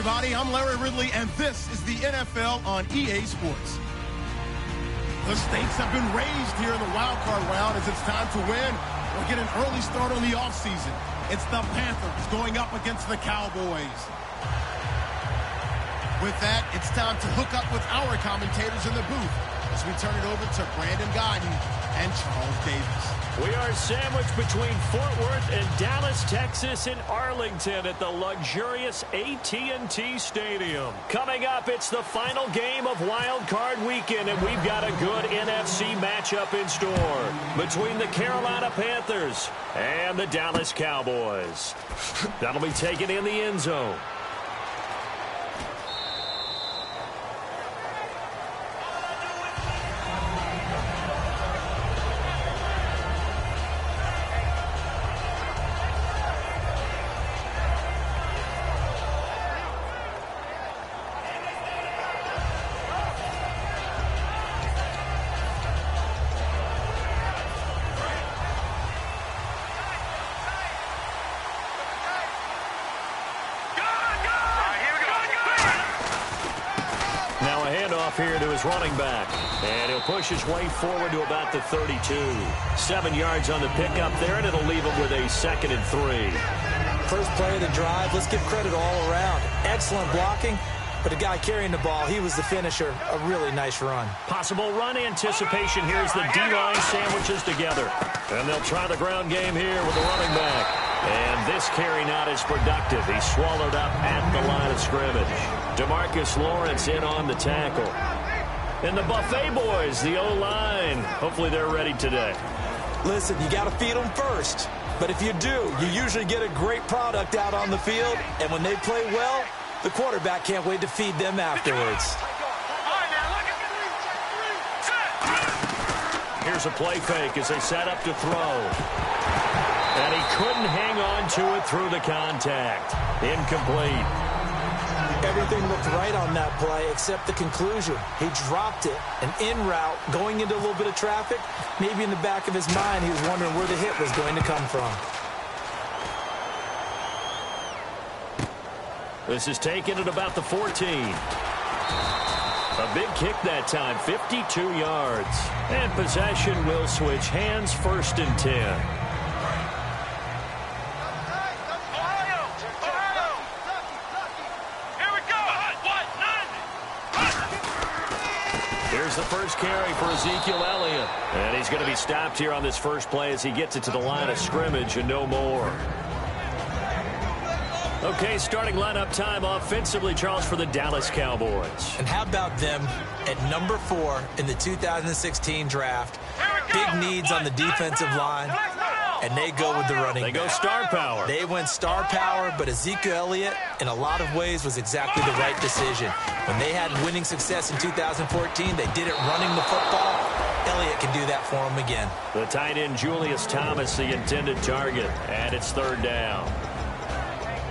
everybody. I'm Larry Ridley, and this is the NFL on EA Sports. The stakes have been raised here in the wild card round as it's time to win or get an early start on the offseason. It's the Panthers going up against the Cowboys. With that, it's time to hook up with our commentators in the booth as we turn it over to Brandon Godden and Charles Davis. We are sandwiched between Fort Worth and Dallas, Texas, and Arlington at the luxurious AT&T Stadium. Coming up, it's the final game of Wild Card Weekend, and we've got a good NFC matchup in store between the Carolina Panthers and the Dallas Cowboys. That'll be taken in the end zone. Here to his running back, and he'll push his way forward to about the 32. 7 yards on the pickup there, and it'll leave him with a 2nd and 3. First play of the drive, let's give credit all around. Excellent blocking, but the guy carrying the ball, he was the finisher. A really nice run. Possible run anticipation here as the D-line sandwiches together. And they'll try the ground game here with the running back. And this carry not as productive. He's swallowed up at the line of scrimmage. DeMarcus Lawrence in on the tackle. And the Buffet boys, the O-line. Hopefully they're ready today. Listen, you got to feed them first. But if you do, you usually get a great product out on the field. And when they play well, the quarterback can't wait to feed them afterwards. Here's a play fake as they set up to throw. And he couldn't hang on to it through the contact. Incomplete. Everything looked right on that play except the conclusion. He dropped it, an en route, going into a little bit of traffic. Maybe in the back of his mind, he was wondering where the hit was going to come from. This is taken at about the 14. A big kick that time, 52 yards. And possession will switch hands, 1st and 10. Here's the first carry for Ezekiel Elliott. And he's going to be stopped here on this first play as he gets it to the line of scrimmage and no more. Okay, starting lineup time offensively, Charles, for the Dallas Cowboys. And how about them at number 4 in the 2016 draft? Big needs on the defensive line. And they go with the running back. They go star power. They went star power, but Ezekiel Elliott, in a lot of ways, was exactly the right decision. When they had winning success in 2014, they did it running the football. Elliott can do that for them again. The tight end, Julius Thomas, the intended target, and it's 3rd down.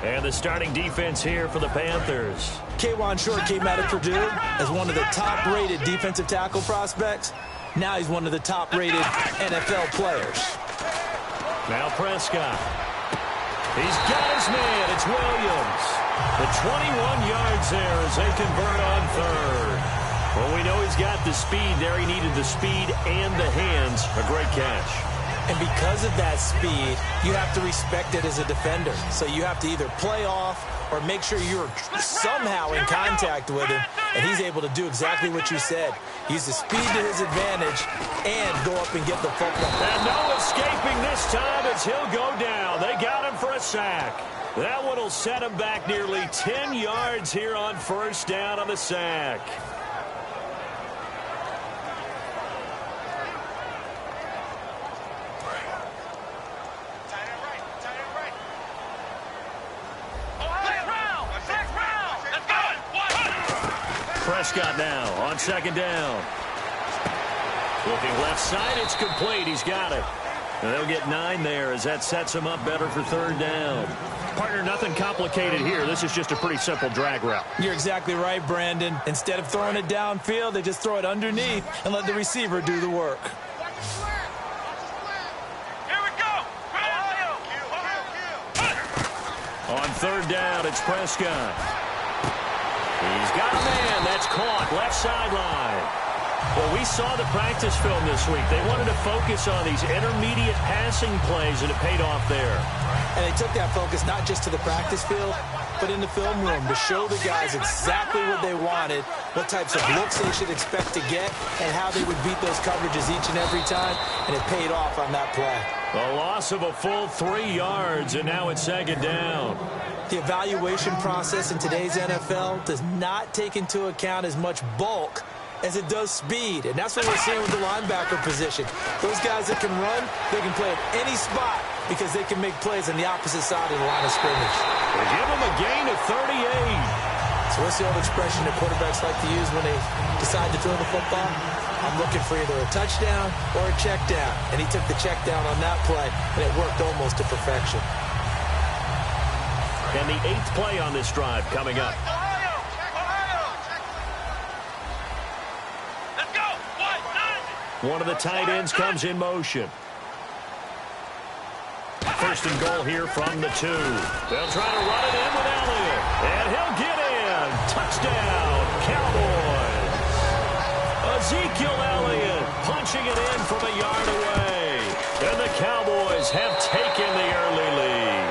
And the starting defense here for the Panthers. K'Wan Short came out of Purdue as one of the top-rated defensive tackle prospects. Now he's one of the top-rated NFL players. Now Prescott. He's got his man. It's Williams. The 21 yards there as they convert on 3rd. Well, we know he's got the speed there. He needed the speed and the hands. A great catch. And because of that speed, you have to respect it as a defender. So you have to either play off or make sure you're somehow in contact with him. And he's able to do exactly what you said. Use the speed to his advantage and go up and get the football. And no escaping this time as he'll go down. They got him for a sack. That one will set him back nearly 10 yards here on 1st down on the sack. Prescott now on 2nd down. Looking left side, it's complete. He's got it. And they'll get 9 there as that sets him up better for 3rd down. Partner, nothing complicated here. This is just a pretty simple drag route. You're exactly right, Brandon. Instead of throwing it downfield, they just throw it underneath and let the receiver do the work. Here we go. On 3rd down, it's Prescott. He's got a man. That's caught. Left sideline. Well, we saw the practice film this week. They wanted to focus on these intermediate passing plays, and it paid off there. And they took that focus not just to the practice field, but in the film room to show the guys exactly what they wanted, what types of looks they should expect to get, and how they would beat those coverages each and every time, and it paid off on that play. A loss of a full 3 yards, and now it's second down. The evaluation process in today's NFL does not take into account as much bulk as it does speed, and that's what we're seeing with the linebacker position. Those guys that can run, they can play at any spot because they can make plays on the opposite side of the line of scrimmage. They give them a gain of 38. So what's the old expression that quarterbacks like to use when they decide to throw the football? I'm looking for either a touchdown or a check down, and he took the check down on that play, and it worked almost to perfection. And the 8th play on this drive coming up. One of the tight ends comes in motion. First and goal here from the 2. They'll try to run it in with Elliott. And he'll get in. Touchdown, Cowboys. Ezekiel Elliott punching it in from a yard away. And the Cowboys have taken the early lead.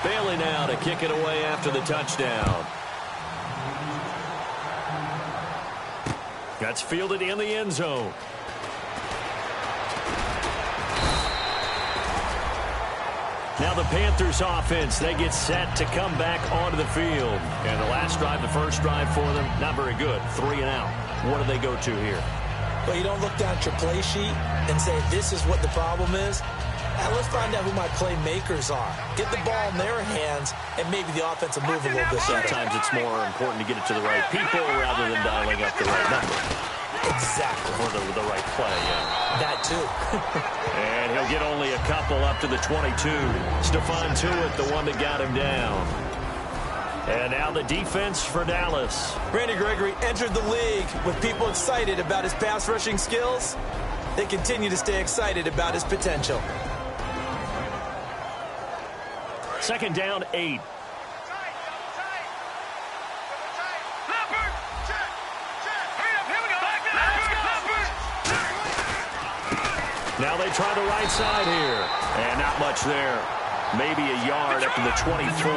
Bailey now to kick it away after the touchdown. That's fielded in the end zone. Now the Panthers offense, they get set to come back onto the field. And the last drive, the first drive for them, not very good. 3 and out. What do they go to here? Well, you don't look down at your play sheet and say, this is what the problem is. Now let's find out who my playmakers are. Get the ball in their hands, and maybe the offense will move a little bit better. Sometimes it's more important to get it to the right people rather than dialing up the right number. Exactly. Or the right play, yeah. That too. And he'll get only a couple up to the 22. Stephon Tuitt, the one that got him down. And now the defense for Dallas. Randy Gregory entered the league with people excited about his pass rushing skills. They continue to stay excited about his potential. Second down, 8. Now they try the right side here. And not much there. Maybe a yard up to the 24.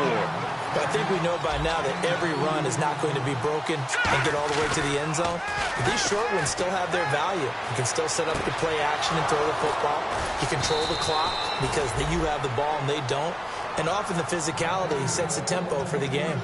But I think we know by now that every run is not going to be broken and get all the way to the end zone. But these short ones still have their value. You can still set up your play action and throw the football. You control the clock because you have the ball and they don't. And often the physicality sets the tempo for the game.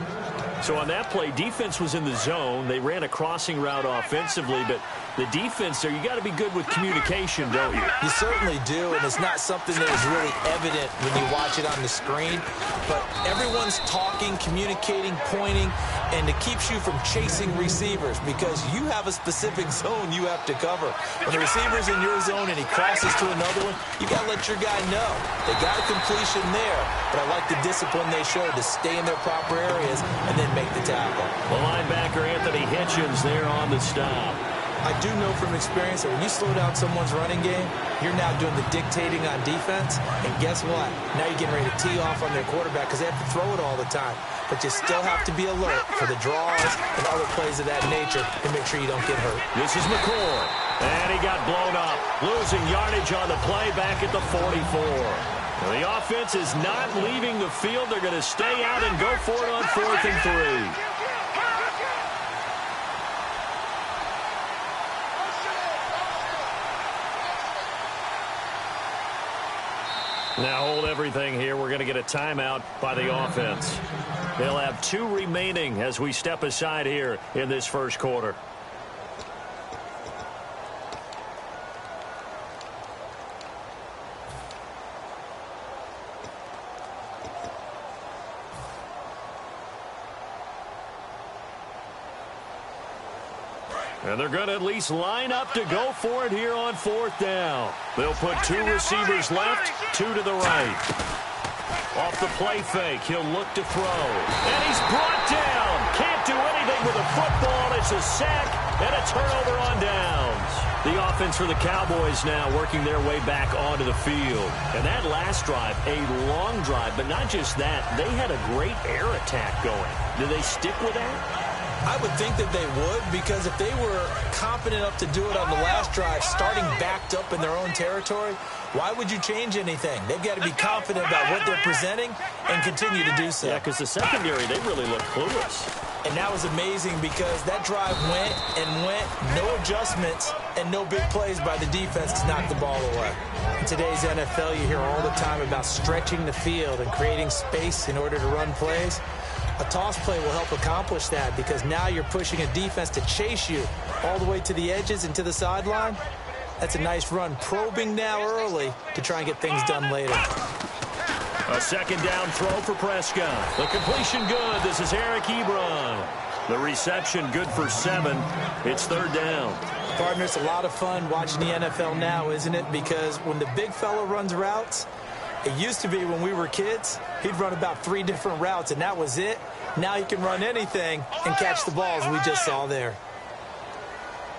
So on that play, defense was in the zone. They ran a crossing route offensively, but the defense there, you got to be good with communication, don't you? You certainly do, and it's not something that is really evident when you watch it on the screen. But everyone's talking, communicating, pointing, and it keeps you from chasing receivers because you have a specific zone you have to cover. When the receiver's in your zone and he crosses to another one, you got to let your guy know. They got a completion there, but I like the discipline they showed to stay in their proper areas and then make the tackle. The linebacker, Anthony Hitchens, there on the stop. I do know from experience that when you slow down someone's running game, you're now doing the dictating on defense. And guess what? Now you're getting ready to tee off on their quarterback because they have to throw it all the time. But you still have to be alert for the draws and other plays of that nature to make sure you don't get hurt. This is McCord. And he got blown up. Losing yardage on the play back at the 44. Well, the offense is not leaving the field. They're going to stay out and go for it on 4th and 3. Now hold everything here. We're going to get a timeout by the offense. They'll have 2 remaining as we step aside here in this first quarter. And they're going to at least line up to go for it here on 4th down. They'll put 2 receivers left, 2 to the right. Off the play fake, he'll look to throw. And he's brought down. Can't do anything with a football. It's a sack and a turnover on downs. The offense for the Cowboys now working their way back onto the field. And that last drive, a long drive, but not just that. They had a great air attack going. Do they stick with that? I would think that they would, because if they were confident enough to do it on the last drive, starting backed up in their own territory, why would you change anything? They've got to be confident about what they're presenting and continue to do so. Yeah, because the secondary, they really look clueless. And that was amazing because that drive went and went, no adjustments and no big plays by the defense to knock the ball away. In today's NFL, you hear all the time about stretching the field and creating space in order to run plays. A toss play will help accomplish that because now you're pushing a defense to chase you all the way to the edges and to the sideline. That's a nice run, probing now early to try and get things done later. A second down throw for Prescott. The completion good. This is Eric Ebron. The reception good for 7. It's third down. Partner, it's a lot of fun watching the NFL now, isn't it? Because when the big fella runs routes, it used to be when we were kids, he'd run about 3 different routes, and that was it. Now he can run anything and catch the balls we just saw there.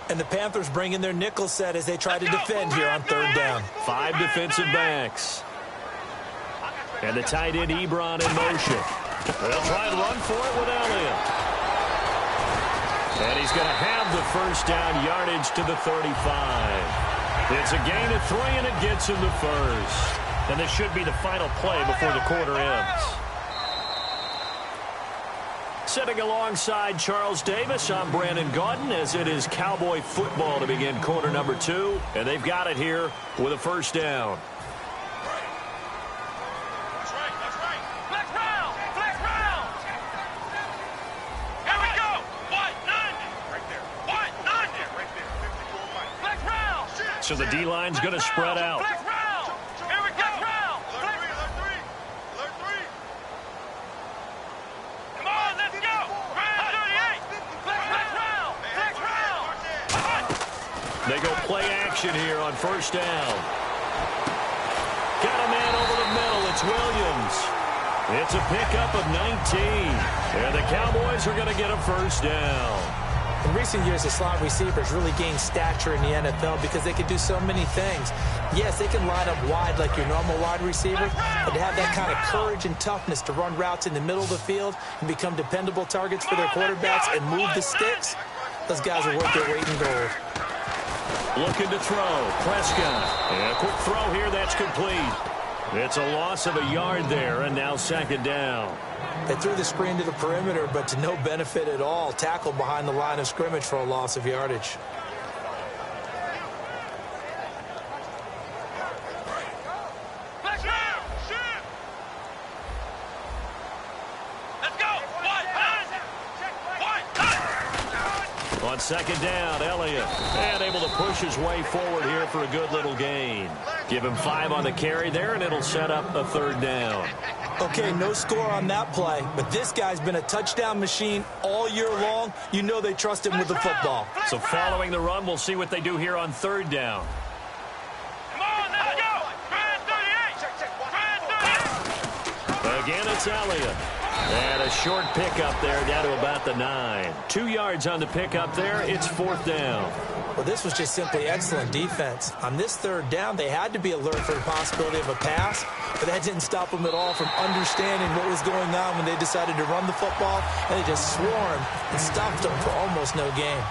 And the Panthers bring in their nickel set as they try to defend here on third down. 5 defensive backs. And the tight end Ebron in motion. They'll try and run for it with Elliott. And he's going to have the first down, yardage to the 35. It's a gain of 3, and it gets him the first. And this should be the final play before the quarter ends. Sitting alongside Charles Davis, I'm Brandon Gaudin, as it is Cowboy football to begin quarter number 2. And they've got it here with a first down. That's right, that's right. Flex round, flex round. Here we go. What? 90. Right there. What? 90. Right there. 54 Mike. Flex round. So the D-line's going to spread out. Flex round. Here we go. Round. Alert 3, alert 3. Come on, let's go. Round 38. Flex round. Flex round. They go play action here on first down. Got a man over the middle. It's Williams. It's a pickup of 19. And the Cowboys are going to get a first down. In recent years, the slot receivers really gained stature in the NFL because they can do so many things. Yes, they can line up wide like your normal wide receiver, but to have that kind of courage and toughness to run routes in the middle of the field and become dependable targets for their quarterbacks and move the sticks, those guys are worth their weight in gold. Looking to throw. Prescott. And a quick throw here. That's complete. It's a loss of a yard there, and now second down. They threw the screen to the perimeter, but to no benefit at all. Tackled behind the line of scrimmage for a loss of yardage. On second down, Elliott. And able to push his way forward here for a good little gain. Give him 5 on the carry there, and it'll set up a third down. Okay, no score on that play, but this guy's been a touchdown machine all year long. You know they trust him with the football. So following the run, we'll see what they do here on third down. Come on, let's go. Again, it's Elliott. And a short pickup there down to about the 9. 2 yards on the pickup there. It's fourth down. Well, this was just simply excellent defense. On this third down, they had to be alert for the possibility of a pass, but that didn't stop them at all from understanding what was going on when they decided to run the football, and they just swarmed and stopped them for almost no gain.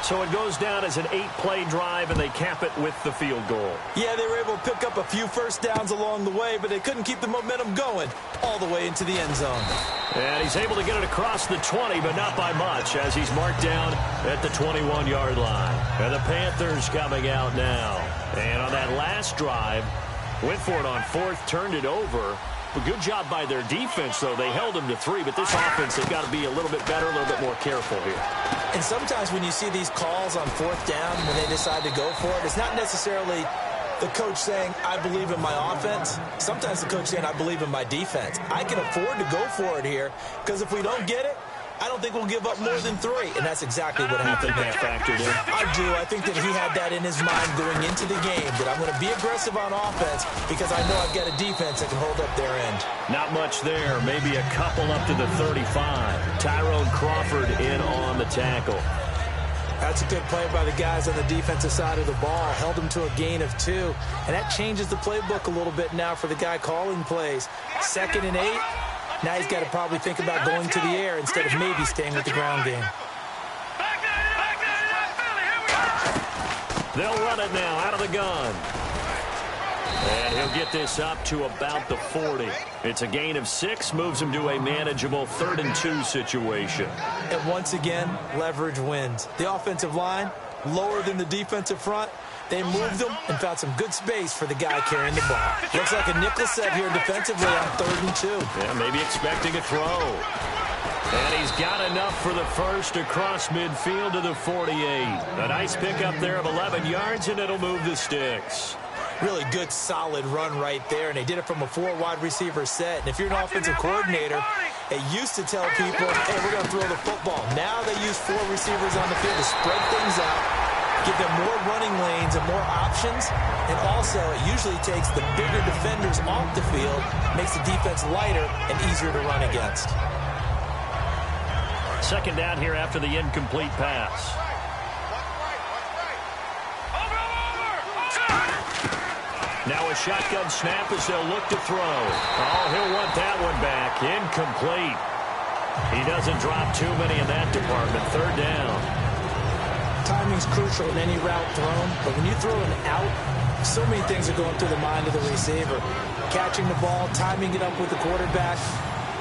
So it goes down as an 8-play drive, and they cap it with the field goal. Yeah, they were able to pick up a few first downs along the way, but they couldn't keep the momentum going all the way into the end zone. And he's able to get it across the 20, but not by much, as he's marked down at the 21-yard line. And the Panthers coming out now. And on that last drive, went for it on fourth, turned it over. A good job by their defense, though. They held them to 3, but this offense has got to be a little bit better, a little bit more careful here. And sometimes when you see these calls on fourth down, when they decide to go for it, it's not necessarily the coach saying, I believe in my offense. Sometimes the coach saying, I believe in my defense. I can afford to go for it here, because if we don't get it, I don't think we'll give up more than 3, and that's exactly what happened there. Factored in. I do. I think that he had that in his mind going into the game, that I'm going to be aggressive on offense because I know I've got a defense that can hold up their end. Not much there. Maybe a couple up to the 35. Tyrone Crawford in on the tackle. That's a good play by the guys on the defensive side of the ball. Held him to a gain of 2. And that changes the playbook a little bit now for the guy calling plays. 2nd and 8. Now he's got to probably think about going to the air instead of maybe staying with the ground game. They'll run it now out of the gun. And he'll get this up to about the 40. It's a gain of 6, moves him to a manageable 3rd and 2 situation. And once again, leverage wins. The offensive line, lower than the defensive front. They moved them and found some good space for the guy carrying the ball. Looks like a nickel set here defensively on 3rd and 2. Yeah, maybe expecting a throw. And he's got enough for the first across midfield to the 48. A nice pickup there of 11 yards, and it'll move the sticks. Really good, solid run right there, and they did it from a 4 wide receiver set. And if you're an offensive coordinator, they used to tell people, hey, we're going to throw the football. Now they use 4 receivers on the field to spread things out, give them more running lanes and more options, and also it usually takes the bigger defenders off the field, makes the defense lighter and easier to run against. 2nd down here after the incomplete pass. Now a shotgun snap as they'll look to throw. Oh, he'll want that one back. Incomplete. He doesn't drop too many in that department. 3rd down. Timing's crucial in any route thrown, but when you throw an out, so many things are going through the mind of the receiver. Catching the ball, timing it up with the quarterback.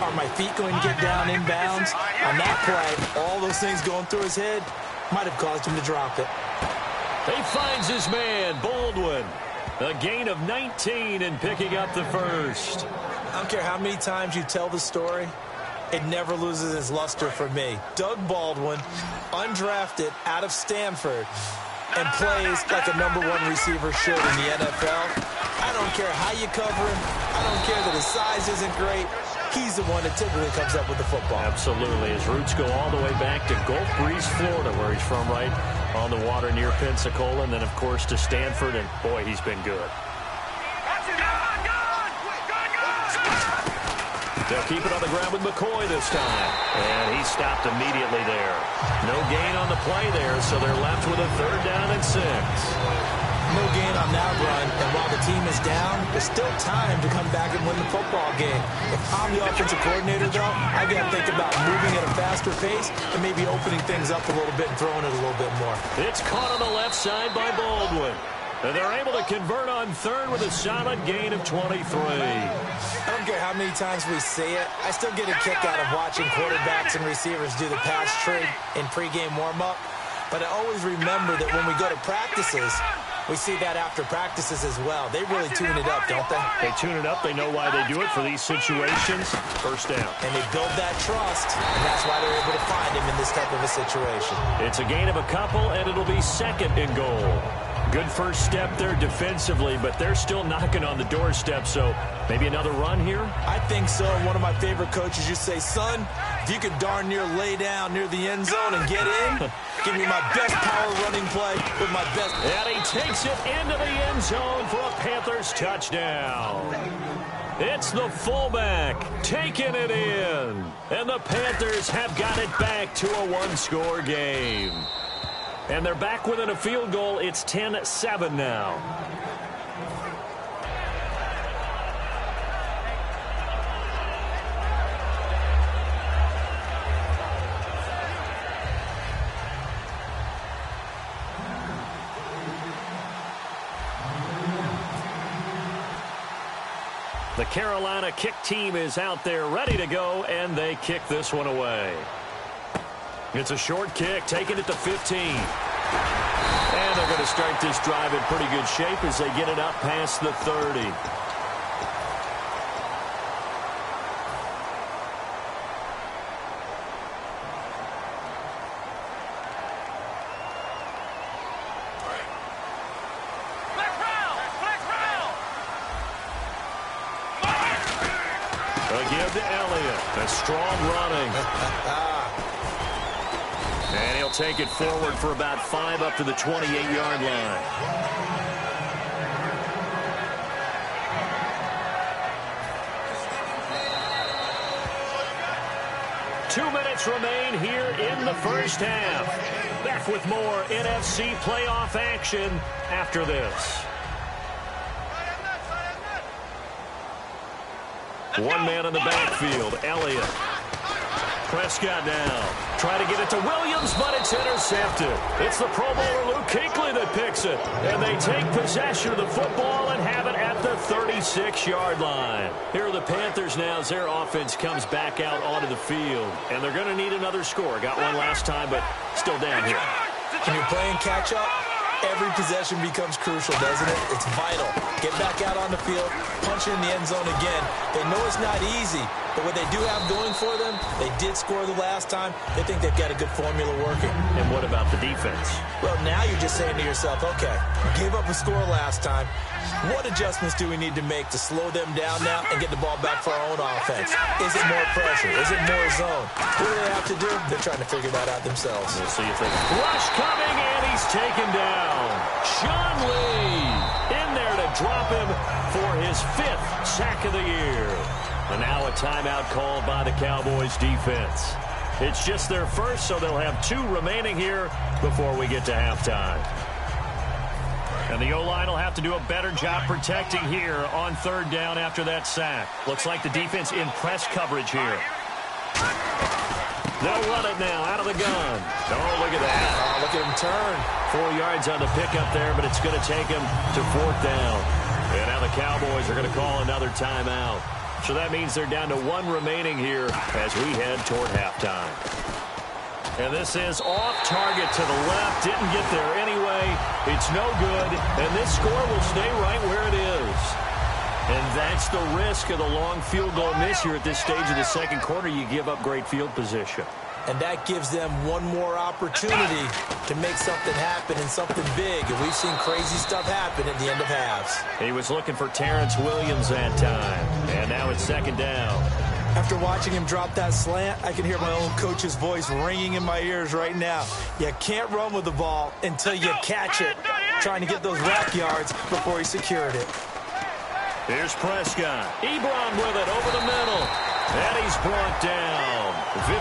Are my feet going to get down inbounds? On that play, all those things going through his head might have caused him to drop it. He finds his man, Baldwin. A gain of 19 and picking up the first. I don't care how many times you tell the story, it never loses its luster for me. Doug Baldwin, undrafted out of Stanford, and plays like a #1 receiver should in the NFL. I don't care how you cover him. I don't care that his size isn't great. He's the one that typically comes up with the football. Absolutely. His roots go all the way back to Gulf Breeze, Florida, where he's from, right on the water near Pensacola, and then, of course, to Stanford, and, boy, he's been good. They'll keep it on the ground with McCoy this time, and he stopped immediately there. No gain on the play there, so they're left with a 3rd down and 6. No gain on that run, and while the team is down, there's still time to come back and win the football game. If I'm the offensive coordinator, though, I've got to think about moving at a faster pace and maybe opening things up a little bit and throwing it a little bit more. It's caught on the left side by Baldwin. And they're able to convert on 3rd with a solid gain of 23. I don't care how many times we say it, I still get a kick out of watching quarterbacks and receivers do the pass trade in pregame warm-up. But I always remember that when we go to practices, we see that after practices as well. They really tune it up, don't they? They tune it up. They know why they do it for these situations. 1st down. And they build that trust, and that's why they're able to find him in this type of a situation. It's a gain of a couple, and it'll be 2nd and goal. Good first step there defensively, but they're still knocking on the doorstep, so maybe another run here? I think so. One of my favorite coaches used to say, son, if you could darn near lay down near the end zone and get in, give me my best power running play with my best. And he takes it into the end zone for a Panthers touchdown. It's the fullback taking it in. And the Panthers have got it back to a 1-score game. And they're back within a field goal. It's 10-7 now. The Carolina kick team is out there ready to go, and they kick this one away. It's a short kick, taking it to 15. And they're going to start this drive in pretty good shape as they get it up past the 30. Give to Elliott. A strong running. And he'll take it forward for about 5 up to the 28-yard line. Two minutes remain here in the first half. Back with more NFC playoff action after this. One man in the backfield, Elliott. Prescott now. Try to get it to Williams, but it's intercepted. It's the Pro Bowler Luke Kuechly that picks it. And they take possession of the football and have it at the 36-yard line. Here are the Panthers now as their offense comes back out onto the field. And they're going to need another score. Got one last time, but still down here. When you're playing catch-up, every possession becomes crucial, doesn't it? It's vital. Get back out on the field, punch in the end zone again. They know it's not easy, but what they do have going for them, they did score the last time. They think they've got a good formula working. And what about the defense? Well, now you're just saying to yourself, okay, gave up a score last time. What adjustments do we need to make to slow them down now and get the ball back for our own offense? Is it more pressure? Is it more zone? What do they have to do? They're trying to figure that out themselves. We'll see if they can. Rush coming, and he's taken down. Sean Lee in there to drop him for his 5th sack of the year. And now a timeout called by the Cowboys defense. It's just their first, so they'll have 2 remaining here before we get to halftime. And the O-line will have to do a better job protecting here on 3rd down after that sack. Looks like the defense in press coverage here. They'll run it now out of the gun. Oh, look at that. Oh, look at him turn. 4 yards on the pickup there, but it's going to take him to 4th down. And now the Cowboys are going to call another timeout. So that means they're down to 1 remaining here as we head toward halftime. And this is off target to the left. Didn't get there anyway. It's no good. And this score will stay right where it is. And that's the risk of the long field goal miss here at this stage of the second quarter. You give up great field position. And that gives them one more opportunity to make something happen and something big. And we've seen crazy stuff happen at the end of halves. He was looking for Terrence Williams that time. And now it's 2nd down. After watching him drop that slant, I can hear my own coach's voice ringing in my ears right now. You can't run with the ball until you catch it. Trying to get those rack yards before he secured it. Here's Prescott. Ebron with it over the middle. And he's brought down.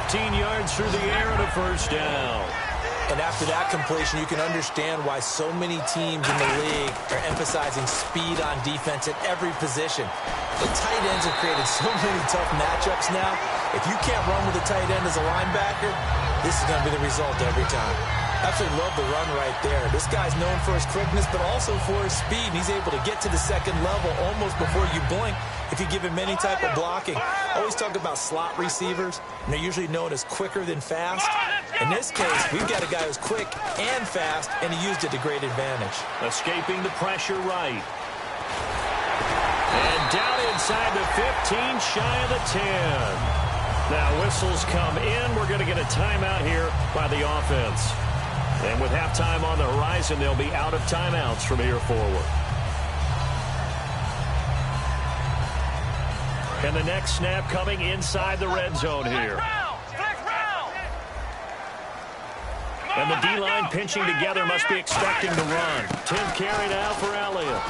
15 yards through the air and a 1st down. And after that completion, you can understand why so many teams in the league are emphasizing speed on defense at every position. The tight ends have created so many tough matchups now. If you can't run with a tight end as a linebacker, this is going to be the result every time. Absolutely love the run right there. This guy's known for his quickness, but also for his speed. And he's able to get to the 2nd level almost before you blink if you give him any type of blocking. I always talk about slot receivers, and they're usually known as quicker than fast. In this case, we've got a guy who's quick and fast, and he used it to great advantage. Escaping the pressure right. And down inside the 15, shy of the 10. Now whistles come in. We're going to get a timeout here by the offense. And with halftime on the horizon, they'll be out of timeouts from here forward. And the next snap coming inside the red zone here. And the D-line pinching together, must be expecting to run. 10th carry now for Elliott.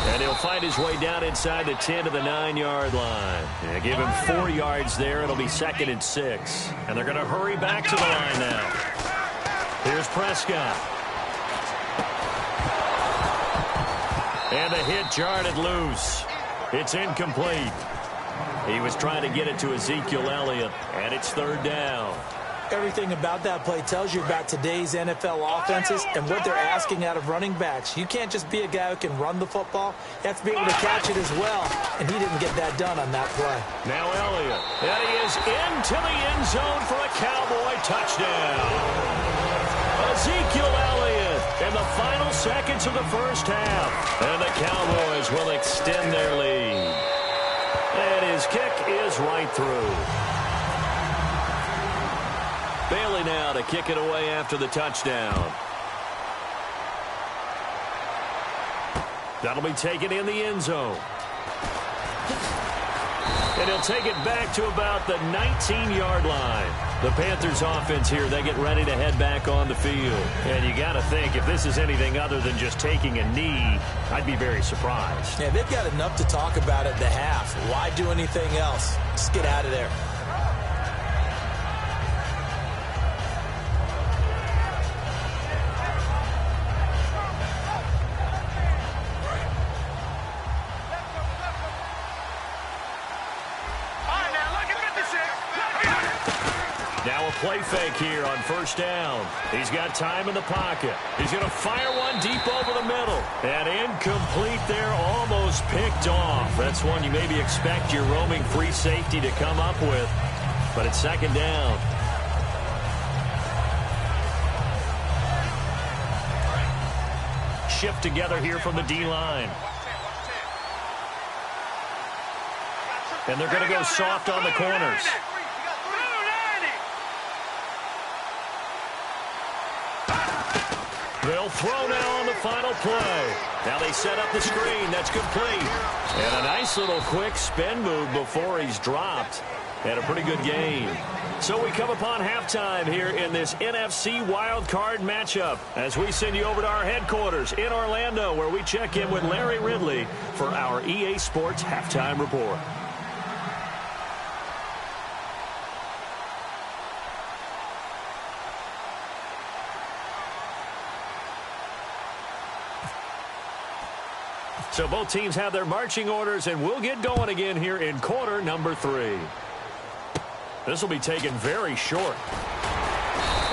And he'll find his way down inside the 10 to the 9-yard line. Yeah, give him 4 yards there. It'll be 2nd and 6. And they're going to hurry back to the line now. Here's Prescott. And the hit jarred it loose. It's incomplete. He was trying to get it to Ezekiel Elliott, and it's 3rd down. Everything about that play tells you about today's NFL offenses and what they're asking out of running backs. You can't just be a guy who can run the football. You have to be able to catch it as well, and he didn't get that done on that play. Now Elliott, and he is into the end zone for a Cowboy touchdown. Ezekiel Elliott in the final seconds of the first half. And the Cowboys will extend their lead. And his kick is right through. Bailey now to kick it away after the touchdown. That'll be taken in the end zone. And he'll take it back to about the 19-yard line. The Panthers offense here, they get ready to head back on the field. And you got to think, if this is anything other than just taking a knee, I'd be very surprised. Yeah, they've got enough to talk about at the half. Why do anything else? Just get out of there. Now a play fake here on first down. He's got time in the pocket. He's going to fire one deep over the middle. And incomplete there, almost picked off. That's one you maybe expect your roaming free safety to come up with. But it's second down. Shift together here from the D-line. And they're going to go soft on the corners. They'll throw now on the final play. Now they set up the screen. That's complete. And a nice little quick spin move before he's dropped. And a pretty good game. So we come upon halftime here in this NFC Wild Card matchup as we send you over to our headquarters in Orlando, where we check in with Larry Ridley for our EA Sports Halftime Report. So both teams have their marching orders, and we'll get going again here in quarter number 3. This will be taken very short.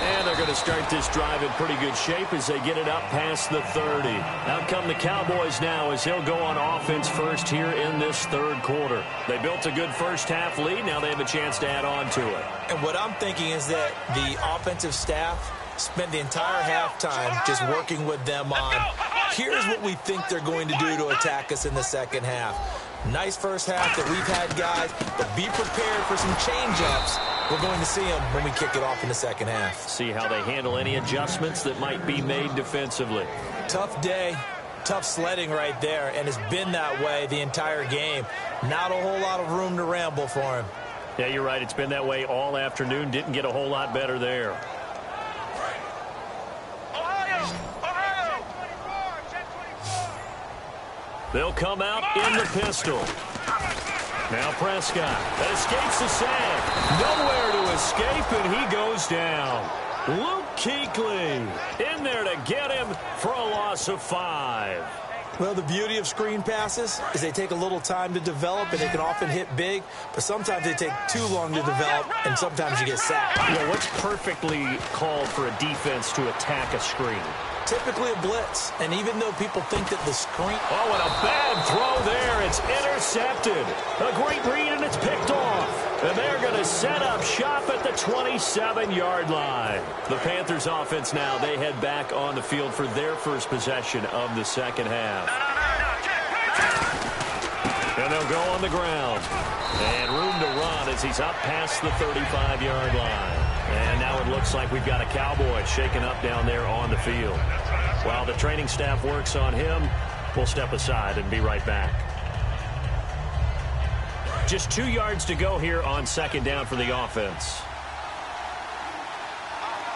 And they're going to start this drive in pretty good shape as they get it up past the 30. Out come the Cowboys now as they'll go on offense first here in this third quarter. They built a good first half lead. Now they have a chance to add on to it. And what I'm thinking is that the offensive staff spent the entire halftime just working with them on, here's what we think they're going to do to attack us in the second half. Nice first half that we've had, guys, but be prepared for some change-ups. We're going to see them when we kick it off in the second half. See how they handle any adjustments that might be made defensively. Tough day, tough sledding right there, and it's been that way the entire game. Not a whole lot of room to ramble for him. Yeah, you're right. It's been that way all afternoon. Didn't get a whole lot better there. They'll come out in the pistol. Now Prescott. That escapes the sack. Nowhere to escape, and he goes down. Luke Kuechly in there to get him for a loss of 5. Well, the beauty of screen passes is they take a little time to develop, and they can often hit big, but sometimes they take too long to develop, and sometimes you get sacked. You know, what's perfectly called for a defense to attack a screen? Typically a blitz, and even though people think that the screen... Oh, and a bad throw there. It's intercepted. A great read, and it's picked off. And they're going to set up shop at the 27-yard line. The Panthers offense now, they head back on the field for their first possession of the second half. And they'll go on the ground. And room to run as he's up past the 35-yard line. And now it looks like we've got a Cowboy shaken up down there on the field. While the training staff works on him, we'll step aside and be right back. Just 2 yards to go here on second down for the offense.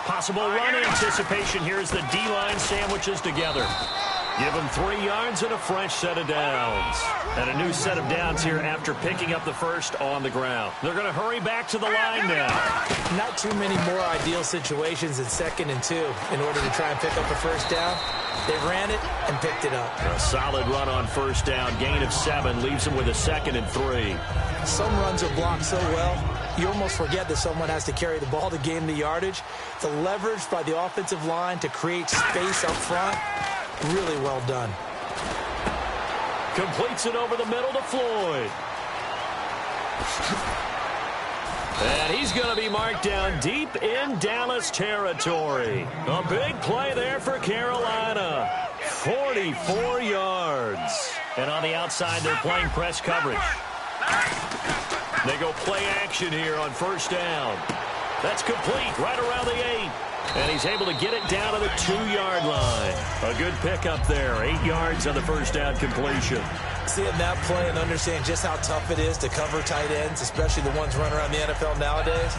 Possible run anticipation here as the D-line sandwiches together. Give them 3 yards and a fresh set of downs. And a new set of downs here after picking up the first on the ground. They're going to hurry back to the line now. Not too many more ideal situations in 2nd and 2 in order to try and pick up a first down. They ran it and picked it up. A solid run on first down. Gain of 7 leaves them with a 2nd and 3. Some runs are blocked so well, you almost forget that someone has to carry the ball to gain the yardage. The leverage by the offensive line to create space up front, really well done. Completes it over the middle to Floyd. And he's going to be marked down deep in Dallas territory. A big play there for Carolina. 44 yards. And on the outside, they're playing press coverage. They go play action here on first down. That's complete right around the 8. And he's able to get it down to the 2-yard line. A good pickup there. 8 yards on the first down completion. Seeing that play and understand just how tough it is to cover tight ends, especially the ones running around the NFL nowadays,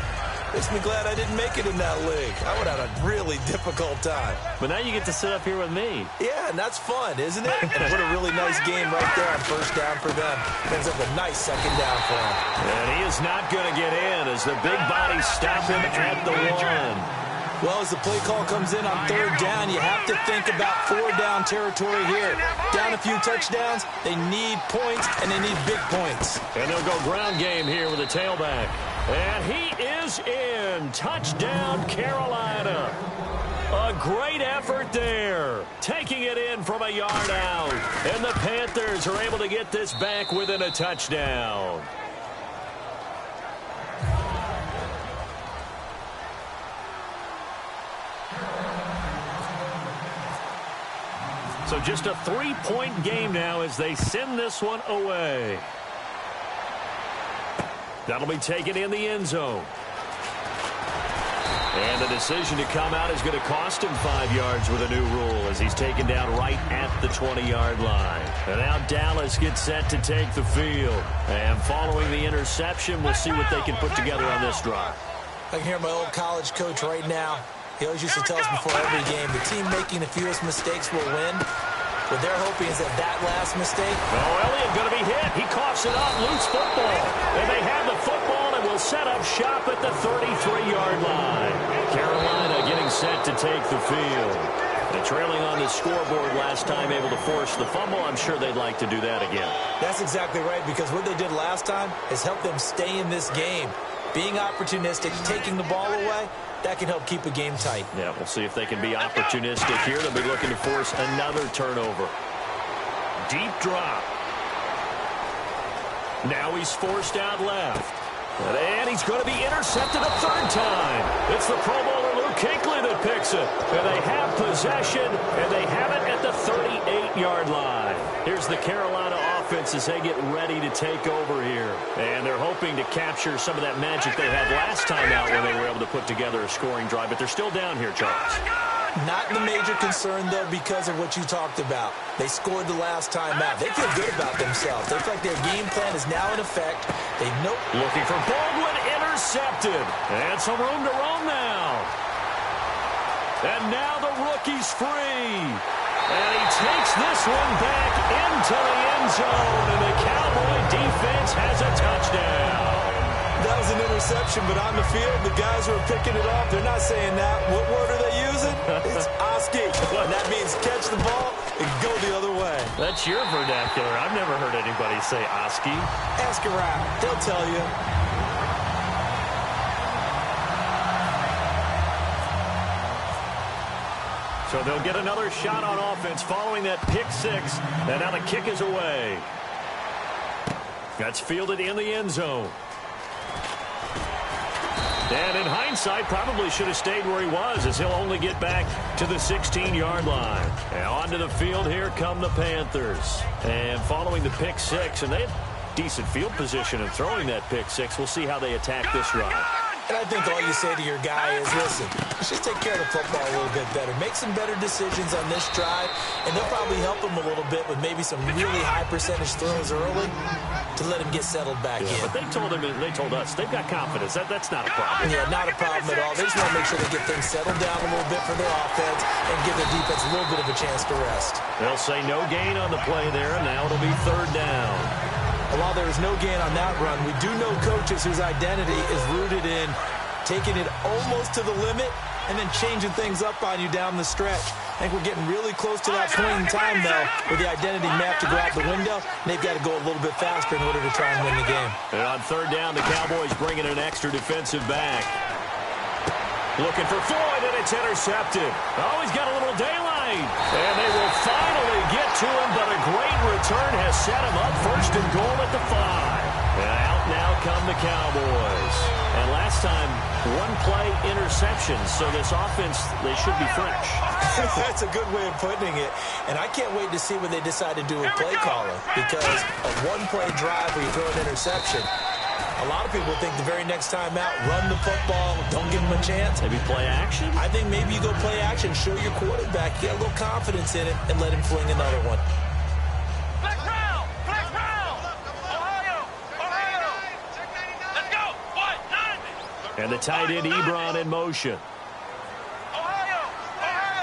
makes me glad I didn't make it in that league. I would have had a really difficult time. But now you get to sit up here with me. Yeah, and that's fun, isn't it? And what a really nice game right there on first down for them. Ends up a nice second down for him. And he is not going to get in as the big bodies stop him at the 1. Well, as the play call comes in on third down, you have to think about 4-down territory here. Down a few touchdowns, they need points, and they need big points. And they'll go ground game here with a tailback. And he is in. Touchdown, Carolina. A great effort there. Taking it in from a yard out. And the Panthers are able to get this back within a touchdown. So just a 3-point game now as they send this one away. That'll be taken in the end zone. And the decision to come out is going to cost him 5 yards with a new rule as he's taken down right at the 20-yard line. And now Dallas gets set to take the field. And following the interception, we'll see what they can put together on this drive. I can hear my old college coach right now. He always used to tell us before every game, the team making the fewest mistakes will win. What they're hoping is that last mistake. Oh, Elliott going to be hit. He coughs it up, loose football. And they have the football and will set up shop at the 33-yard line. Carolina getting set to take the field. And trailing on the scoreboard last time, able to force the fumble. I'm sure they'd like to do that again. That's exactly right, because what they did last time is help them stay in this game. Being opportunistic, taking the ball away, that can help keep a game tight. Yeah, we'll see if they can be opportunistic here. They'll be looking to force another turnover. Deep drop. Now he's forced out left. And he's going to be intercepted a third time. It's the Pro Bowler Luke Kuechly that picks it. And they have possession, and they have it at the 38-yard line. Here's the Carolina offense as they get ready to take over here. And they're hoping to capture some of that magic they had last time out when they were able to put together a scoring drive. But they're still down here, Charles. Not the major concern, though, because of what you talked about. They scored the last time out. They feel good about themselves. They feel like their game plan is now in effect. They know. Looking for Baldwin, intercepted. And some room to roam now. And now the rookie's free. And he takes this one back into the end zone. And the Cowboy defense has a touchdown. That was an interception, but on the field, the guys who are picking it off, they're not saying that. What word are they using? It's Oski. And that means catch the ball and go the other way. That's your vernacular. I've never heard anybody say Oski. Ask around. They'll tell you. So they'll get another shot on offense following that pick six. And now the kick is away. That's fielded in the end zone. And in hindsight, probably should have stayed where he was, as he'll only get back to the 16-yard line. And onto the field, here come the Panthers. And following the pick six, and they had decent field position in throwing that pick six. We'll see how they attack this drive. And I think all you say to your guy is, listen, let's just take care of the football a little bit better. Make some better decisions on this drive, and they'll probably help him a little bit with maybe some really high percentage throws early to let him get settled back in. But they told us they've got confidence. That's not a problem. Yeah, not a problem at all. They just want to make sure they get things settled down a little bit for their offense and give their defense a little bit of a chance to rest. They'll say no gain on the play there, and now it'll be third down. While there is no gain on that run, we do know coaches whose identity is rooted in taking it almost to the limit and then changing things up on you down the stretch. I think we're getting really close to that point in time, though, where the identity map to go out the window, and they've got to go a little bit faster in order to try and win the game. And on third down, the Cowboys bring in an extra defensive back. Looking for Floyd, and it's intercepted. Oh, he's got a little daylight. And they will finally get to him, but a great return has set him up first and goal at the 5. And out now come the Cowboys. And last time, one-play interception, so this offense, they should be fresh. That's a good way of putting it. And I can't wait to see what they decide to do with play calling, because a one-play drive where you throw an interception, a lot of people think the very next time out, run the football, don't give them a chance. Maybe play action? I think maybe you go play action, show your quarterback, get a little confidence in it, and let him fling another one. Flex round! Flex And the tight end Ebron in motion.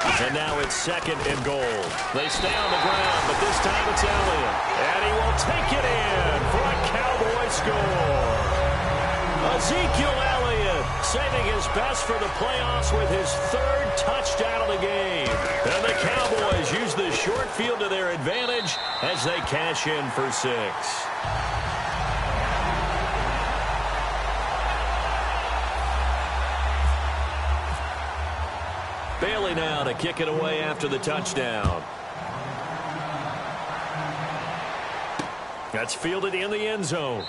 And now it's 2nd and goal. They stay on the ground, but this time it's Elliott. And he will take it in for a Cowboy score. Ezekiel Elliott saving his best for the playoffs with his 3rd touchdown of the game. And the Cowboys use the short field to their advantage as they cash in for 6. Bailey now to kick it away after the touchdown. That's fielded in the end zone.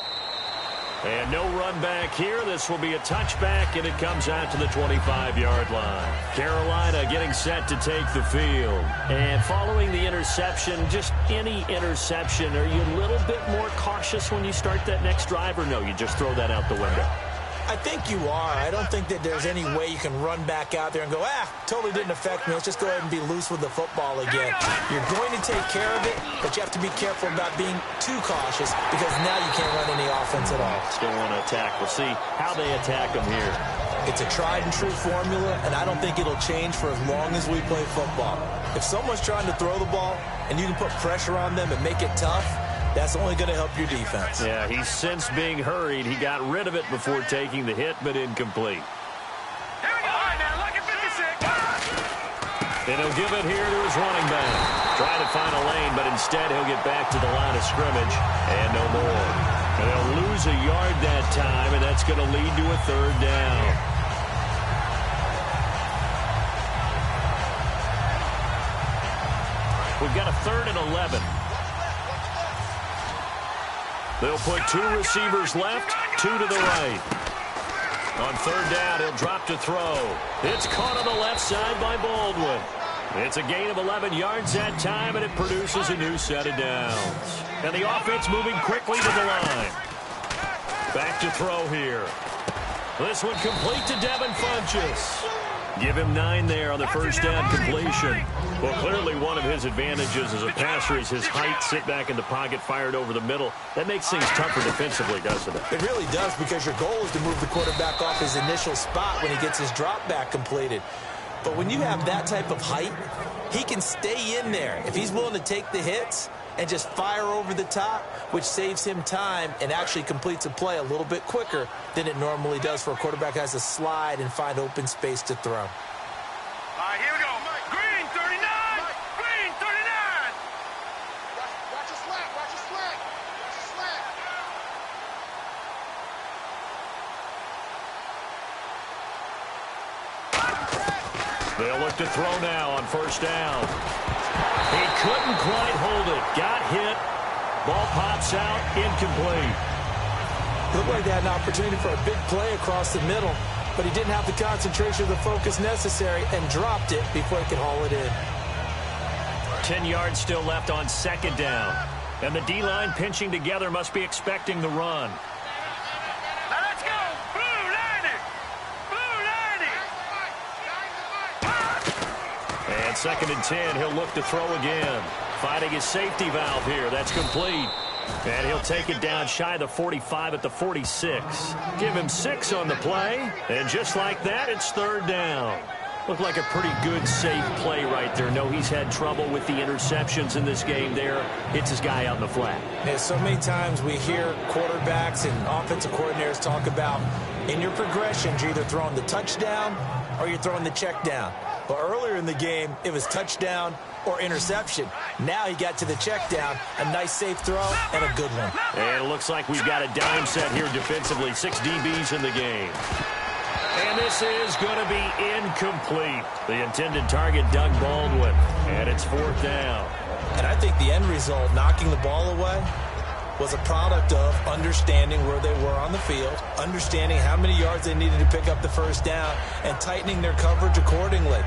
And no run back here. This will be a touchback, and it comes out to the 25-yard line. Carolina getting set to take the field. And following the interception, just any interception, are you a little bit more cautious when you start that next drive, or no, you just throw that out the window? I think you are. I don't think that there's any way you can run back out there and go, totally didn't affect me. Let's just go ahead and be loose with the football again. You're going to take care of it, but you have to be careful about being too cautious because now you can't run any offense at all. Still want to attack. We'll see how they attack them here. It's a tried-and-true formula, and I don't think it'll change for as long as we play football. If someone's trying to throw the ball and you can put pressure on them and make it tough, that's only going to help your defense. Yeah, he's since being hurried. He got rid of it before taking the hit, but incomplete. Here we go. All right, now, look at 56. And he'll give it here to his running back. Trying to find a lane, but instead he'll get back to the line of scrimmage. And no more. And they'll lose a yard that time, and that's going to lead to a 3rd down. We've got a 3rd and 11. They'll put 2 receivers left, 2 to the right. On 3rd down, he'll drop to throw. It's caught on the left side by Baldwin. It's a gain of 11 yards that time, and it produces a new set of downs. And the offense moving quickly to the line. Back to throw here. This one complete to Devin Funchess. Give him 9 there on the 1st down completion. Well, clearly one of his advantages as a passer is his height, sit back in the pocket, fired over the middle. That makes things tougher defensively, doesn't it? It really does, because your goal is to move the quarterback off his initial spot when he gets his drop back completed. But when you have that type of height, he can stay in there. If he's willing to take the hits and just fire over the top, which saves him time and actually completes a play a little bit quicker than it normally does for a quarterback who has to slide and find open space to throw. All right, here we go. Green, 39. Green, 39. Watch your slant. Watch your slant. Watch your slant. They'll look to throw now on 1st down. He couldn't quite hold it. Got hit. Ball pops out. Incomplete. Looked like they had an opportunity for a big play across the middle, but he didn't have the concentration or the focus necessary and dropped it before he could haul it in. 10 yards still left on 2nd down. And the D-line pinching together must be expecting the run. Now let's go. Blue 90. Blue 90. And 2nd and 10, he'll look to throw again. Finding his safety valve here. That's complete. And he'll take it down shy of the 45 at the 46. Give him 6 on the play. And just like that, it's 3rd down. Looked like a pretty good, safe play right there. No, he's had trouble with the interceptions in this game there. Hits his guy out in the flat. Yeah, so many times we hear quarterbacks and offensive coordinators talk about in your progressions, you're either throwing the touchdown or you're throwing the check down. But earlier in the game, it was touchdown or interception. Now he got to the check down, a nice safe throw, and a good one. And it looks like we've got a dime set here defensively. 6 DBs in the game. And this is going to be incomplete. The intended target, Doug Baldwin. And it's 4th down. And I think the end result, knocking the ball away, was a product of understanding where they were on the field, understanding how many yards they needed to pick up the 1st down, and tightening their coverage accordingly.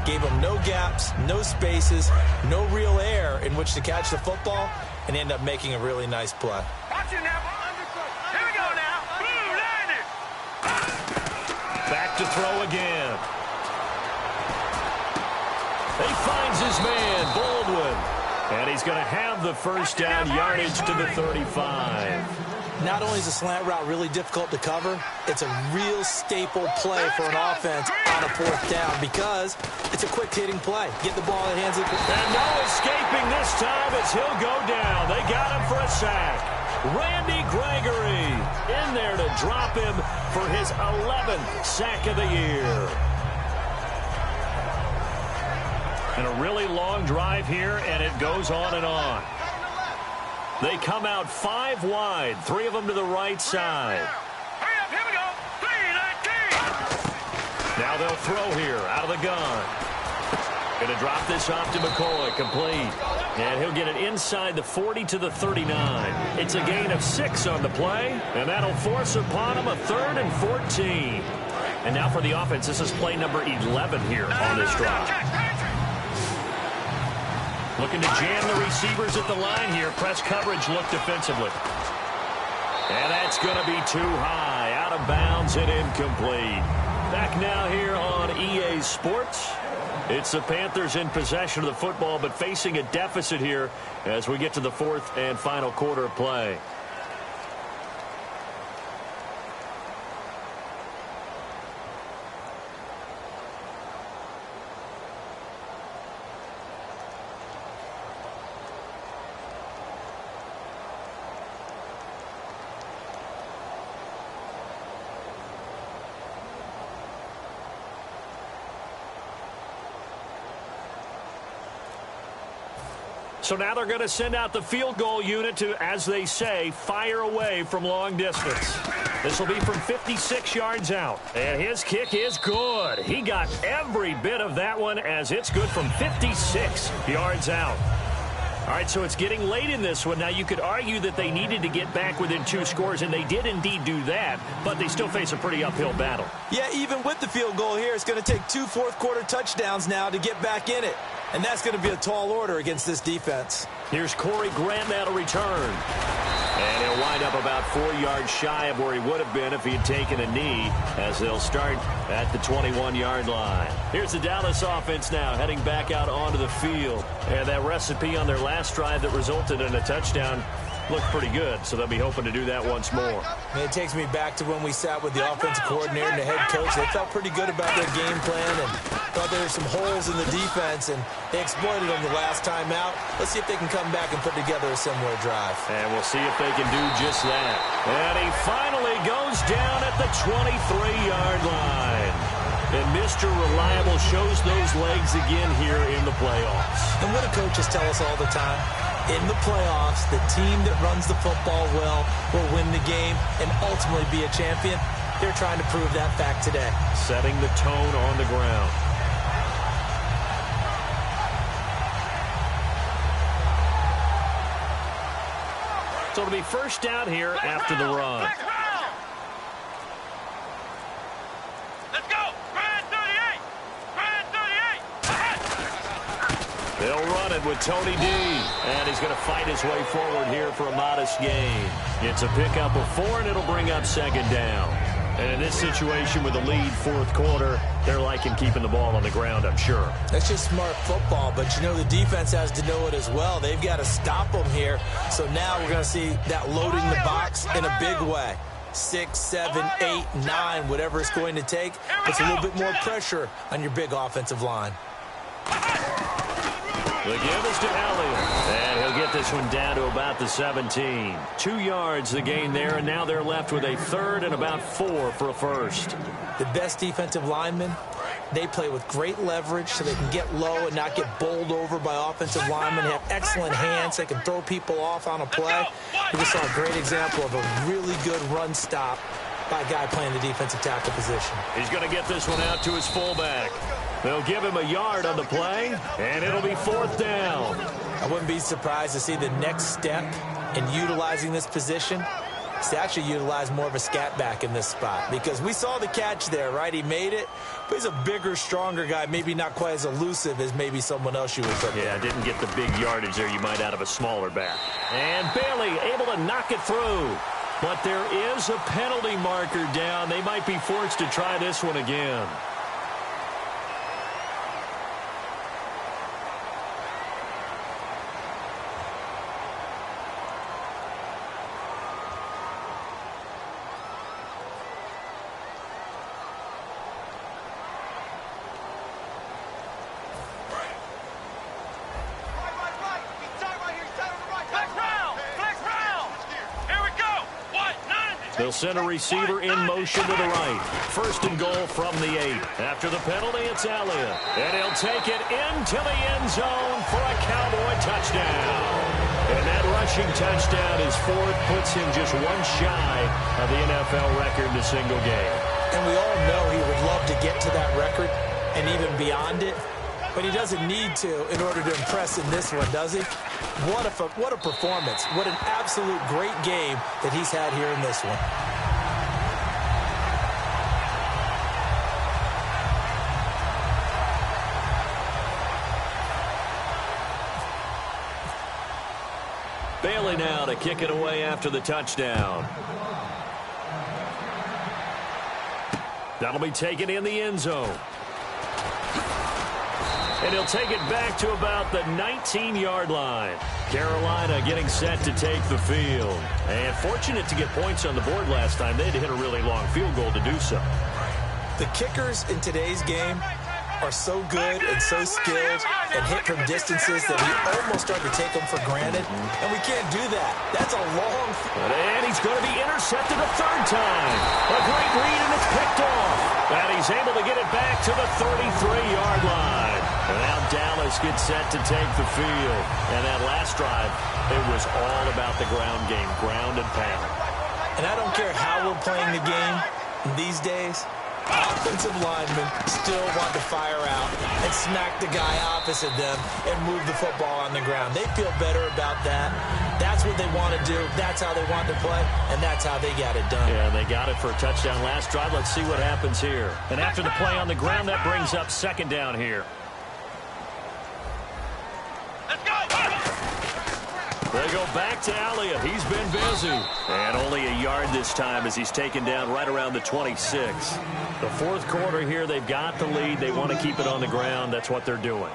Gave them no gaps, no spaces, no real air in which to catch the football, and end up making a really nice play. Watch it now. Here we go now. Blue 90. Back to throw again. He finds his man, Baldwin. And he's going to have the 1st down yardage to the 35. Not only is a slant route really difficult to cover, it's a real staple play for an offense on a fourth down because it's a quick-hitting play. Get the ball in the hands of the... And no escaping this time as he'll go down. They got him for a sack. Randy Gregory in there to drop him for his 11th sack of the year. And a really long drive here, and it goes on and on. They come out 5 wide, 3 of them to the right side. Hurry up, here we go. 3-19. Now they'll throw here out of the gun. Going to drop this off to McCoy, complete. And he'll get it inside the 40 to the 39. It's a gain of 6 on the play, and that'll force upon him a 3rd and 14. And now for the offense, this is play number 11 here on this drive. Looking to jam the receivers at the line here. Press coverage look defensively. And that's going to be too high. Out of bounds and incomplete. Back now here on EA Sports. It's the Panthers in possession of the football, but facing a deficit here as we get to the 4th and final quarter of play. So now they're going to send out the field goal unit to, as they say, fire away from long distance. This will be from 56 yards out. And his kick is good. He got every bit of that one as it's good from 56 yards out. All right, so it's getting late in this one. Now, you could argue that they needed to get back within 2 scores, and they did indeed do that, but they still face a pretty uphill battle. Yeah, even with the field goal here, it's going to take 2 fourth-quarter touchdowns now to get back in it. And that's going to be a tall order against this defense. Here's Corey Grant now to return. And he'll wind up about 4 yards shy of where he would have been if he had taken a knee, as they'll start at the 21-yard line. Here's the Dallas offense now heading back out onto the field. And that recipe on their last drive that resulted in a touchdown looked pretty good, so they'll be hoping to do that once more. And it takes me back to when we sat with the offensive coordinator and the head coach. They felt pretty good about their game plan and thought there were some holes in the defense, and they exploited them the last time out. Let's see if they can come back and put together a similar drive. And we'll see if they can do just that. And he finally goes down at the 23-yard line. And Mr. Reliable shows those legs again here in the playoffs. And what do coaches tell us all the time? In the playoffs, the team that runs the football well will win the game and ultimately be a champion. They're trying to prove that fact today. Setting the tone on the ground. So it'll be first down here after the run. Let's go. Grand 38. Grand 38. They'll run it with Tony D. And he's going to fight his way forward here for a modest gain. It's a pickup of 4, and it'll bring up 2nd down. And in this situation with a lead 4th quarter, they're liking keeping the ball on the ground, I'm sure. That's just smart football, but you know the defense has to know it as well. They've got to stop them here. So now we're going to see that loading the box in a big way. 6, 7, 8, 9, whatever it's going to take. Puts a little bit more pressure on your big offensive line. The give is to Elliott. And he'll get this one down to about the 17. 2 yards the gain there, and now they're left with a 3rd and about 4 for a first. The best defensive linemen, they play with great leverage so they can get low and not get bowled over by offensive linemen. They have excellent hands. They can throw people off on a play. We just saw a great example of a really good run stop by a guy playing the defensive tackle position. He's going to get this one out to his fullback. They'll give him a yard on the play, and it'll be 4th down. I wouldn't be surprised to see the next step in utilizing this position is to actually utilize more of a scat back in this spot, because we saw the catch there, right? He made it, but he's a bigger, stronger guy, maybe not quite as elusive as maybe someone else you would put there. Yeah, didn't get the big yardage there you might out of a smaller back. And Bailey able to knock it through. But there is a penalty marker down. They might be forced to try this one again. They'll send a receiver in motion to the right. First and goal from the 8. After the penalty, it's Elliott. And he'll take it into the end zone for a Cowboy touchdown. And that rushing touchdown is fourth, puts him just one shy of the NFL record in a single game. And we all know he would love to get to that record and even beyond it. But he doesn't need to in order to impress in this one, does he? What a performance. What an absolute great game that he's had here in this one. Bailey now to kick it away after the touchdown. That'll be taken in the end zone. And he'll take it back to about the 19-yard line. Carolina getting set to take the field. And fortunate to get points on the board last time. They had to hit a really long field goal to do so. The kickers in today's game are so good and so skilled and hit from distances that we almost start to take them for granted. And we can't do that. That's a long... And he's going to be intercepted a third time. A great read, and it's picked off. And he's able to get it back to the 33-yard line. And now Dallas gets set to take the field. And that last drive, it was all about the ground game, ground and pound. And I don't care how we're playing the game these days, offensive linemen still want to fire out and smack the guy opposite them and move the football on the ground. They feel better about that. That's what they want to do. That's how they want to play, and that's how they got it done. Yeah, they got it for a touchdown last drive. Let's see what happens here. And after the play on the ground, that brings up second down here. They go back to Elliott. He's been busy. And only a yard this time as he's taken down right around the 26. The fourth quarter here, they've got the lead. They want to keep it on the ground. That's what they're doing.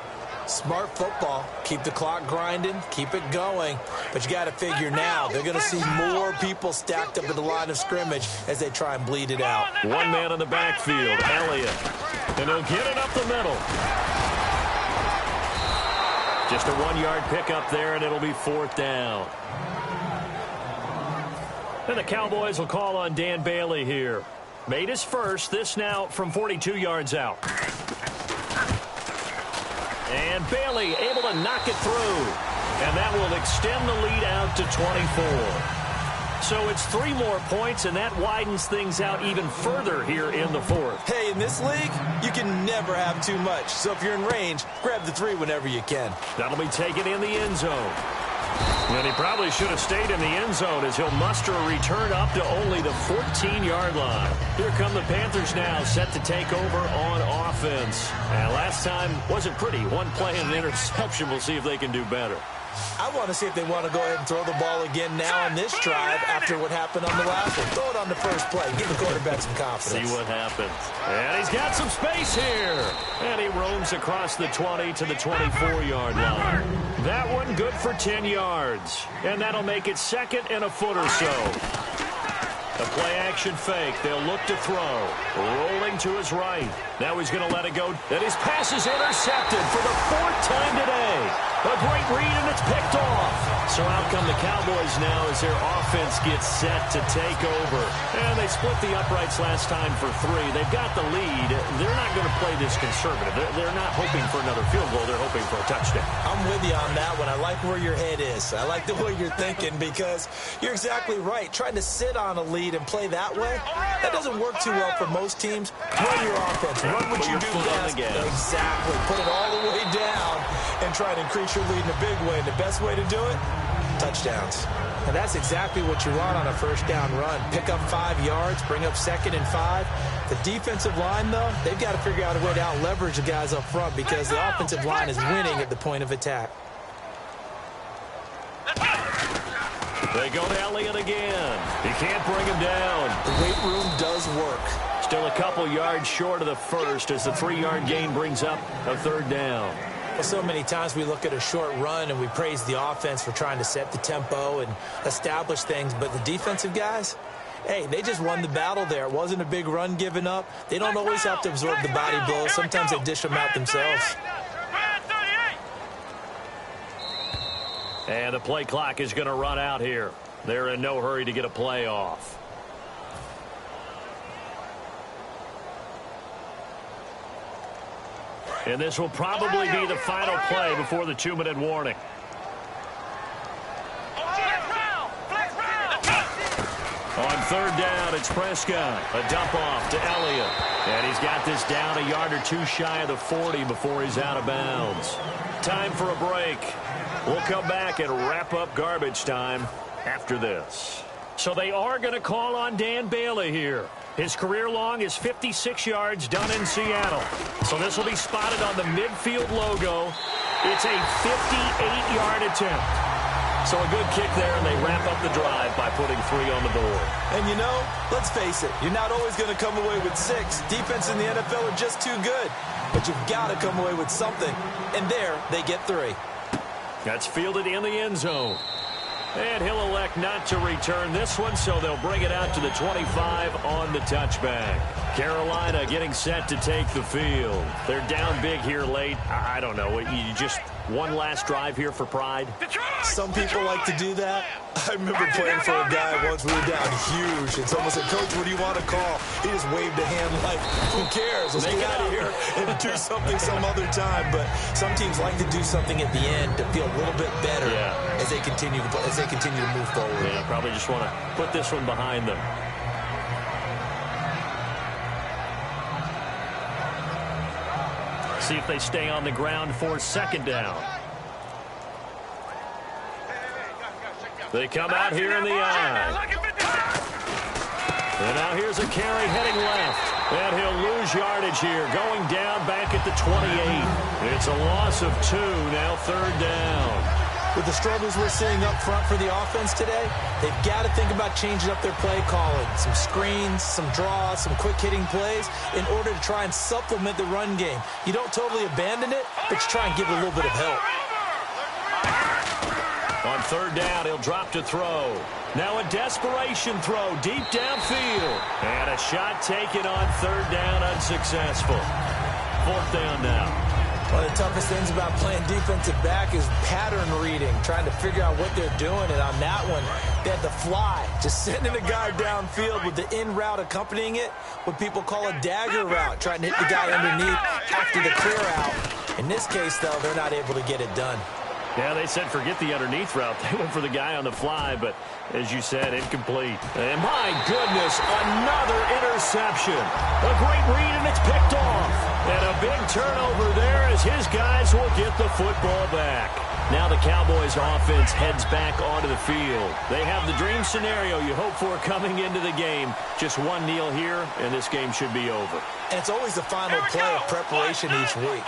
Smart football. Keep the clock grinding. Keep it going. But you got to figure now they're going to see more people stacked up at the line of scrimmage as they try and bleed it out. One man in the backfield, Elliott. And he'll get it up the middle. Just a 1-yard pickup there, and it'll be fourth down. And the Cowboys will call on Dan Bailey here. Made his first, this now from 42 yards out. And Bailey able to knock it through. And that will extend the lead out to 24. So it's 3 more points, and that widens things out even further here in the fourth. Hey, in this league, you can never have too much. So if you're in range, grab the 3 whenever you can. That'll be taken in the end zone. And he probably should have stayed in the end zone as he'll muster a return up to only the 14-yard line. Here come the Panthers now, set to take over on offense. And last time wasn't pretty. One play and an interception. We'll see if they can do better. I want to see if they want to go ahead and throw the ball again now on this drive after what happened on the last one. Throw it on the first play. Give the quarterback some confidence. See what happens. And he's got some space here. And he roams across the 20 to the 24-yard line. That one good for 10 yards. And that'll make it second and a foot or so. A play-action fake. They'll look to throw. Rolling to his right. Now he's going to let it go. And his pass is intercepted for the 4th time today. A great read, and it's picked off. So out come the Cowboys now as their offense gets set to take over. And they split the uprights last time for 3. They've got the lead. They're not going to play this conservative. They're not hoping for another field goal. They're hoping for a touchdown. I'm with you on that one. I like where your head is. I like the way you're thinking because you're exactly right. Trying to sit on a lead and play that way, that doesn't work too well for most teams. Run your offense. Run what you do best. Exactly. Put it all the way down and try to increase your lead in a big way. And the best way to do it, touchdowns. And that's exactly what you want on a first down run. Pick up 5 yards, bring up 2nd and 5. The defensive line, though, they've got to figure out a way to out-leverage the guys up front because the offensive line is winning at the point of attack. They go to Elliott again. He can't bring him down. The weight room does work. Still a couple yards short of the first as the 3-yard gain brings up a 3rd down. Well, so many times we look at a short run and we praise the offense for trying to set the tempo and establish things, but the defensive guys, hey, they just won the battle there. It wasn't a big run given up. They don't always have to absorb the body blows. Sometimes they dish them out themselves. And the play clock is going to run out here. They're in no hurry to get a play off. And this will probably be the final play before the 2-minute warning. On third down, it's Prescott. A dump off to Elliott. And he's got this down a yard or two shy of the 40 before he's out of bounds. Time for a break. We'll come back and wrap up garbage time after this. So they are going to call on Dan Bailey here. His career long is 56 yards done in Seattle. So this will be spotted on the midfield logo. It's a 58-yard attempt. So a good kick there, and they wrap up the drive by putting 3 on the board. And you know, let's face it, you're not always going to come away with 6. Defense in the NFL are just too good. But you've got to come away with something. And there, they get 3. That's fielded in the end zone. And he'll elect not to return this one, so they'll bring it out to the 25 on the touchback. Carolina getting set to take the field. They're down big here late. I don't know. You just one last drive here for pride? Some people like to do that. I remember playing for a guy once. We were down huge, and someone said, "Coach, what do you want to call?" He just waved a hand like, "Who cares? Let's get out of here and do something some other time." But some teams like to do something at the end to feel a little bit better as they continue to move forward. Yeah, probably just want to put this one behind them. See if they stay on the ground for second down. They come out here in the eye. And now here's a carry heading left. And he'll lose yardage here, going down back at the 28. It's a loss of 2, now third down. With the struggles we're seeing up front for the offense today, they've got to think about changing up their play calling. Some screens, some draws, some quick-hitting plays in order to try and supplement the run game. You don't totally abandon it, but you try and give it a little bit of help. On third down, he'll drop to throw. Now a desperation throw deep downfield. And a shot taken on third down, unsuccessful. Fourth down now. One of the toughest things about playing defensive back is pattern reading, trying to figure out what they're doing. And on that one, they had the fly, just sending a guy downfield with the in route accompanying it, what people call a dagger route, trying to hit the guy underneath after the clear out. In this case, though, they're not able to get it done. Yeah, they said forget the underneath route. They went for the guy on the fly, but as you said, incomplete. And my goodness, another interception. A great read, and it's picked off. And a big turnover there as his guys will get the football back. Now the Cowboys offense heads back onto the field. They have the dream scenario you hope for coming into the game. Just one kneel here, and this game should be over. And it's always the final play of preparation each week.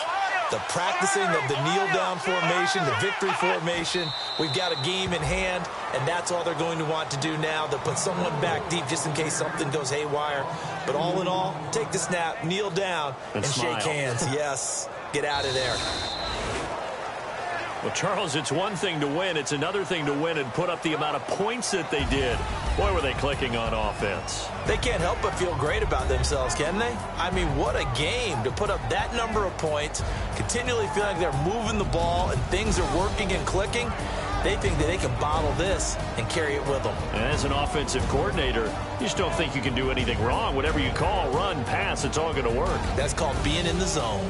The practicing of the kneel-down formation, the victory formation. We've got a game in hand, and that's all they're going to want to do now. They'll put someone back deep just in case something goes haywire. But all in all, take the snap, kneel down, and shake hands. Yes, get out of there. Well, Charles, it's one thing to win. It's another thing to win and put up the amount of points that they did. Boy, were they clicking on offense. They can't help but feel great about themselves, can they? I mean, what a game to put up that number of points, continually feel like they're moving the ball and things are working and clicking. They think that they can bottle this and carry it with them. And as an offensive coordinator, you just don't think you can do anything wrong. Whatever you call, run, pass, it's all going to work. That's called being in the zone.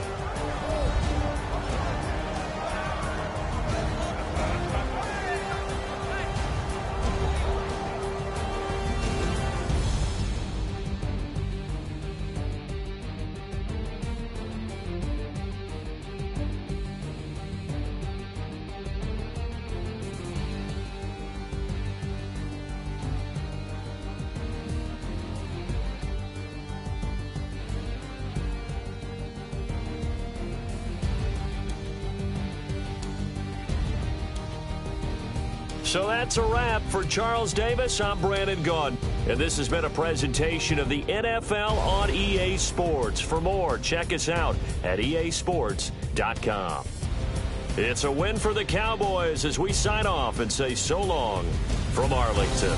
So that's a wrap for Charles Davis. I'm Brandon Gaudin, and this has been a presentation of the NFL on EA Sports. For more, check us out at easports.com. It's a win for the Cowboys as we sign off and say so long from Arlington.